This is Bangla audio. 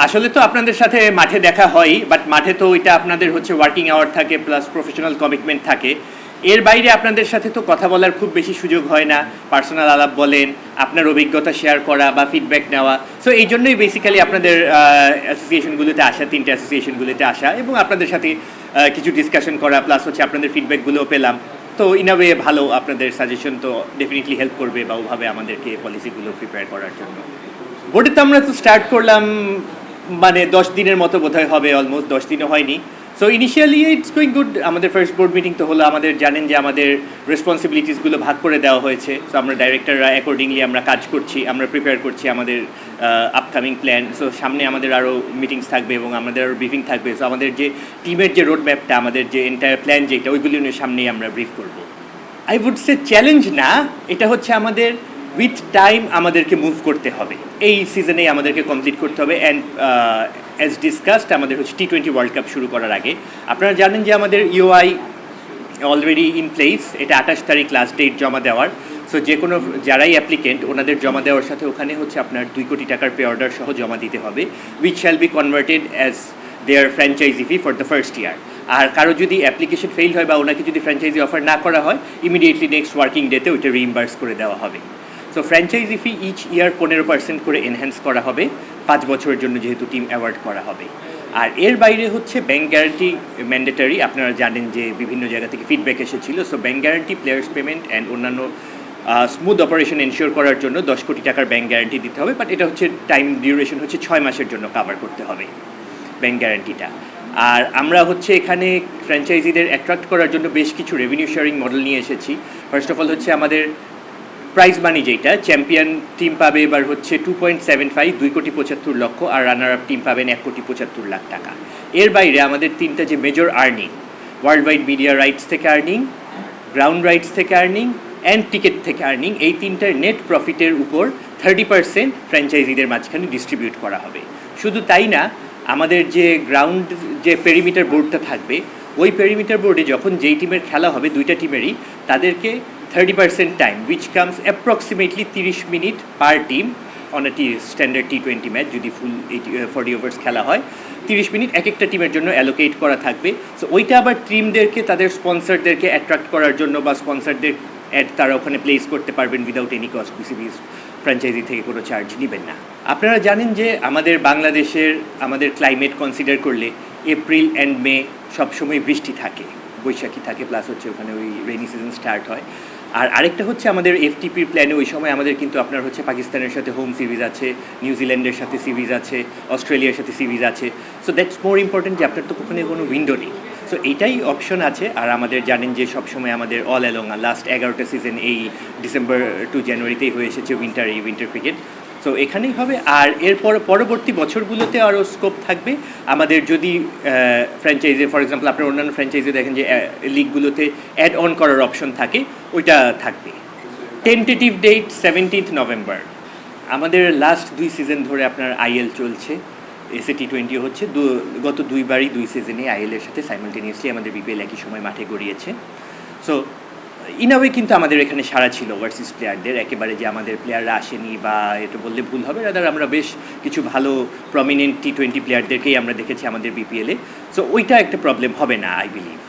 আসলে তো আপনাদের সাথে মাঠে দেখা হয়, বাট মাঠে তো ওইটা আপনাদের হচ্ছে ওয়ার্কিং আওয়ার থাকে প্লাস প্রফেশনাল কমিটমেন্ট থাকে। এর বাইরে আপনাদের সাথে তো কথা বলার খুব বেশি সুযোগ হয় না, পার্সোনাল আলাপ বলেন, আপনার অভিজ্ঞতা শেয়ার করা বা ফিডব্যাক নেওয়া। সো এই জন্যই বেসিক্যালি আপনাদের অ্যাসোসিয়েশনগুলোতে আসা, তিনটে অ্যাসোসিয়েশনগুলোতে আসা এবং আপনাদের সাথে কিছু ডিসকাশন করা, প্লাস হচ্ছে আপনাদের ফিডব্যাকগুলোও পেলাম। তো ইন আ ওয়ে ভালো, আপনাদের সাজেশন তো ডেফিনেটলি হেল্প করবে বা ওভাবে আমাদেরকে পলিসিগুলো প্রিপেয়ার করার জন্য। বোর্ডে তো আমরা তো স্টার্ট করলাম মানে 10 দিনের মতো বোধহয় হবে, অলমোস্ট 10 দিনও হয়নি। So initially it's going good. আমাদের ফার্স্ট বোর্ড মিটিং তো হলো, আমাদের জানেন যে আমাদের রেসপন্সিবিলিটিসগুলো ভাগ করে দেওয়া হয়েছে। সো আমরা ডাইরেক্টররা অ্যাকর্ডিংলি আমরা কাজ করছি, আমরা প্রিপেয়ার করছি আমাদের আপকামিং প্ল্যান। সো সামনে আমাদের আরও মিটিংস থাকবে এবং আমাদের আরও ব্রিফিং থাকবে। সো আমাদের যে টিমের যে রোড ম্যাপটা, আমাদের যে এন্টায়ার প্ল্যান যেটা, ওইগুলো নিয়ে সামনেই আমরা ব্রিফ করব। আই উড সে চ্যালেঞ্জ না, এটা হচ্ছে আমাদের উইথ টাইম আমাদেরকে মুভ করতে হবে, এই সিজনেই আমাদেরকে কমপ্লিট করতে হবে। অ্যান্ড অ্যাজ ডিসকাসড আমাদের হচ্ছে T20 ওয়ার্ল্ড কাপ শুরু করার আগে আপনারা জানেন যে আমাদের ইউআই অলরেডি ইন প্লেস। এটা 28 তারিখ লাস্ট ডেট জমা দেওয়ার। সো যে কোনো যারাই অ্যাপ্লিকেন্ট ওনাদের জমা দেওয়ার সাথে ওখানে হচ্ছে আপনার 2 কোটি টাকার পে অর্ডার সহ জমা দিতে হবে, which shall be converted as their franchise fee for the first year. আর কারো যদি অ্যাপ্লিকেশন ফেল হয় বা ওনাকে যদি ফ্র্যাঞ্চাইজি অফার না করা হয়, ইমিডিয়েটলি নেক্সট ওয়ার্কিং ডেতে ওইটা রিইম্বার্স করে দেওয়া হবে। সো ফ্র্যাঞ্চাইজি ফি ইচ ইয়ার 15% করে এনহ্যান্স করা হবে 5 বছরের জন্য, যেহেতু টিম অ্যাওয়ার্ড করা হবে। আর এর বাইরে হচ্ছে ব্যাংক গ্যারান্টি ম্যান্ডেটারি। আপনারা জানেন যে বিভিন্ন জায়গা থেকে ফিডব্যাক এসেছিল। So bank guarantee, players payment and অন্যান্য স্মুথ অপারেশন এনশিওর করার জন্য 10 কোটি টাকার ব্যাংক গ্যারান্টি দিতে হবে। বাট এটা হচ্ছে টাইম ডিউরেশন হচ্ছে 6 মাসের জন্য কাভার করতে হবে ব্যাংক গ্যারান্টিটা। আর আমরা হচ্ছে এখানে ফ্র্যাঞ্চাইজিদের অ্যাট্রাক্ট করার জন্য বেশ কিছু রেভিনিউ শেয়ারিং মডেল নিয়ে এসেছি। ফার্স্ট অফ অল হচ্ছে আমাদের প্রাইজ মানি, যেটা চ্যাম্পিয়ন টিম পাবে এবার হচ্ছে 2.75 2 কোটি 75 লক্ষ, আর রানার আপ টিম পাবেন 1 কোটি 75 লাখ টাকা। এর বাইরে আমাদের তিনটা যে major earning, world wide media rights থেকে আর্নিং, গ্রাউন্ড রাইটস থেকে আর্নিং অ্যান্ড টিকিট থেকে আর্নিং, এই তিনটার নেট প্রফিটের উপর 30% ফ্র্যাঞ্চাইজিদের মাঝখানে ডিস্ট্রিবিউট করা হবে। শুধু তাই না, আমাদের যে গ্রাউন্ড যে পেরিমিটার বোর্ডটা থাকবে, ওই পেরিমিটার বোর্ডে যখন যেই টিমের খেলা হবে, দুইটা টিমেরই, তাদেরকে 30% time, which comes approximately 30 minute per team on a standard T20 match, যদি ফুল 40 ওভার্স খেলা হয়, 30 মিনিট এক একটা টিমের জন্য অ্যালোকেট করা থাকবে। সো ওইটা আবার টিমদেরকে তাদের স্পন্সরদেরকে অ্যাট্রাক্ট করার জন্য বা স্পন্সরদের অ্যাড তারা ওখানে প্লেস করতে পারবেন without any cost. BCB franchise থেকে কোনো চার্জ নেবেন না। আপনারা জানেন যে আমাদের বাংলাদেশের আমাদের ক্লাইমেট কনসিডার করলে এপ্রিল অ্যান্ড মে সবসময় বৃষ্টি থাকে, বৈশাখী থাকে, প্লাস হচ্ছে ওখানে ওই রেইনি সিজন স্টার্ট হয়। আর আরেকটা হচ্ছে আমাদের এফটিপির প্ল্যানে ওই সময় আমাদের কিন্তু আপনার হচ্ছে পাকিস্তানের সাথে হোম সিরিজ আছে, নিউজিল্যান্ডের সাথে সিরিজ আছে, অস্ট্রেলিয়ার সাথে সিরিজ আছে। সো দ্যাটস মোর ইম্পর্টেন্ট যে আপনার তো ওখানে কোনো উইন্ডো নেই। সো এইটাই অপশন আছে। আর আমাদের জানেন যে সবসময় আমাদের অল অ্যালং লাস্ট 11টা সিজন এই ডিসেম্বর টু জানুয়ারিতেই হয়ে এসেছে উইন্টার ক্রিকেট। সো এখানেই হবে। আর এরপর পরবর্তী বছরগুলোতে আরও স্কোপ থাকবে আমাদের, যদি ফ্র্যাঞ্চাইজি ফর এক্সাম্পল আপনার অন্যান্য ফ্র্যাঞ্চাইজি দেখেন যে লিগগুলোতে অ্যাড অন করার অপশন থাকে, ওইটা থাকবে। Tentative date 17 November. আমাদের লাস্ট 2 সিজন ধরে আপনার আইএল চলছে, এসএ T20 হচ্ছে। গত দুইবারই 2 সিজনে আইএলের সাথে সাইমালটেনিয়াসলি আমাদের বিপিএল একই সময় মাঠে গড়িয়েছে। সো ইন আ ওয়ে কিন্তু আমাদের এখানে সারা ছিল ওভারসিজ প্লেয়ারদের, একেবারে যে আমাদের প্লেয়াররা আসেনি বা এটা বললে ভুল হবে, রাদার আমরা বেশ কিছু ভালো প্রমিনেন্ট T20 প্লেয়ারদেরকেই আমরা দেখেছি আমাদের বিপিএলে। সো ওইটা একটা প্রবলেম হবে না আই বিলিভ।